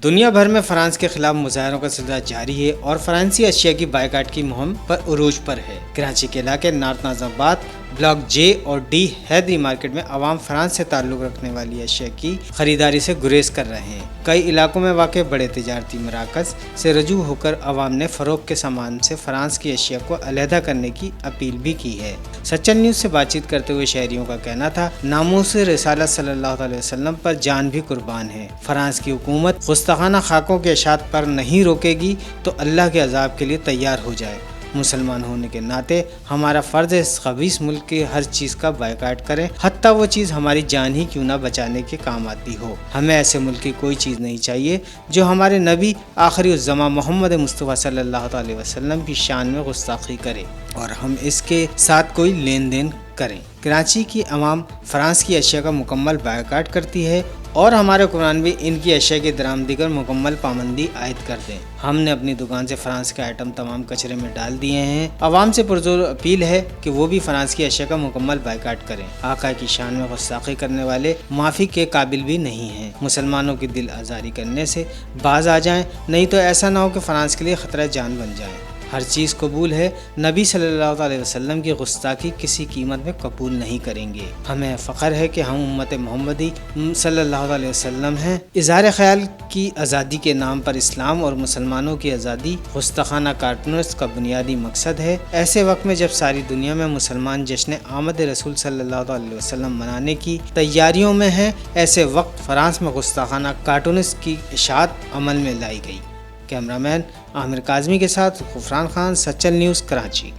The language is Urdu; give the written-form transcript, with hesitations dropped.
دنیا بھر میں فرانس کے خلاف مظاہروں کا سلسلہ جاری ہے اور فرانسی اشیاء کی بائیکاٹ کی مہم پر عروج پر ہے۔ کراچی کے علاقے نارتھ ناظم آباد، بلاک جے اور ڈی حیدری مارکیٹ میں عوام فرانس سے تعلق رکھنے والی اشیاء کی خریداری سے گریز کر رہے ہیں۔ کئی علاقوں میں واقع بڑے تجارتی مراکز سے رجوع ہو کر عوام نے فروخت کے سامان سے فرانس کی اشیاء کو علیحدہ کرنے کی اپیل بھی کی ہے۔ سچل نیوز سے بات چیت کرتے ہوئے شہریوں کا کہنا تھا، ناموس رسالت صلی اللہ علیہ وسلم پر جان بھی قربان ہے۔ فرانس کی حکومت گستاخانہ خاکوں کے اشاعت پر نہیں روکے گی تو اللہ کے عذاب کے لیے تیار ہو جائے۔ مسلمان ہونے کے ناطے ہمارا فرض ہے اس خبیث ملک کی ہر چیز کا بائیکاٹ کریں، حتیٰ وہ چیز ہماری جان ہی کیوں نہ بچانے کے کام آتی ہو۔ ہمیں ایسے ملک کی کوئی چیز نہیں چاہیے جو ہمارے نبی آخری الزماں محمد مصطفیٰ صلی اللہ علیہ وسلم کی شان میں گستاخی کرے اور ہم اس کے ساتھ کوئی لین دین کریں۔ کراچی کی عوام فرانس کی اشیاء کا مکمل بائیکاٹ کرتی ہے اور ہمارے قرآن بھی ان کی اشیاء کی درآمدی پر مکمل پابندی عائد کر دیں۔ ہم نے اپنی دکان سے فرانس کے آئٹم تمام کچرے میں ڈال دیے ہیں۔ عوام سے پرزور اپیل ہے کہ وہ بھی فرانس کی اشیاء کا مکمل بائیکاٹ کریں۔ آقا کی شان میں گستاخی کرنے والے معافی کے قابل بھی نہیں ہیں۔ مسلمانوں کی دل آزاری کرنے سے باز آ جائیں، نہیں تو ایسا نہ ہو کہ فرانس کے لیے خطرہ جان بن جائیں۔ ہر چیز قبول ہے، نبی صلی اللہ علیہ وسلم کی گستاخی کسی قیمت میں قبول نہیں کریں گے۔ ہمیں فخر ہے کہ ہم امت محمدی صلی اللہ علیہ وسلم ہیں۔ اظہار خیال کی آزادی کے نام پر اسلام اور مسلمانوں کی آزادی گستاخانہ کارٹونز کا بنیادی مقصد ہے۔ ایسے وقت میں جب ساری دنیا میں مسلمان جشن آمد رسول صلی اللہ علیہ وسلم منانے کی تیاریوں میں ہیں، ایسے وقت فرانس میں گستاخانہ کارٹونز کی اشاعت عمل میں لائی گئی۔ کیمرہ مین عامر کاظمی کے ساتھ غفران خان، سچل نیوز، کراچی۔